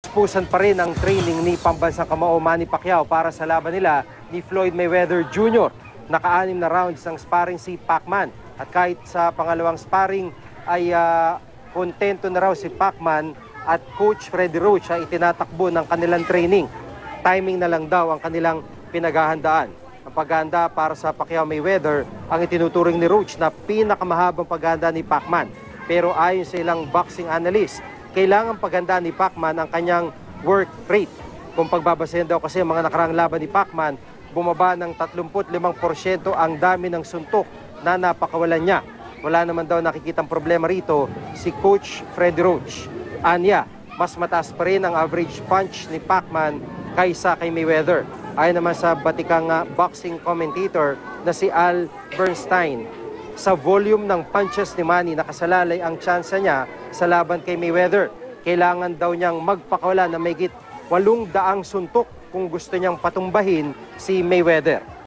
Puspusan pa rin ang training ni pambansang kamao Manny Pacquiao para sa laban nila ni Floyd Mayweather Jr. Naka-6 na rounds ang sparring si Pacman. At kahit sa pangalawang sparring ay kontento na raw si Pacman at Coach Freddie Roach ay itinatakbo ng kanilang training. Timing na lang daw ang kanilang pinaghahandaan. Ang paghahanda para sa Pacquiao Mayweather ang itinuturing ni Roach na pinakamahabang paghahanda ni Pacman. Pero ayon sa ilang boxing analyst, kailangan paghanda ni Pacman ang kanyang work rate. Kung pagbabasahin daw kasi ang mga nakarang laban ni Pacman, bumaba ng 35% ang dami ng suntok na napakawalan niya. Wala naman daw nakikitang problema rito si Coach Freddie Roach. Anya, mas mataas pa rin ang average punch ni Pacman kaysa kay Mayweather. Ayon naman sa batikang boxing commentator na si Al Bernstein, sa volume ng punches ni Manny nakasalalay ang tsansa niya sa laban kay Mayweather. Kailangan daw niyang magpakawala na mahigit 800 suntok kung gusto niyang patumbahin si Mayweather.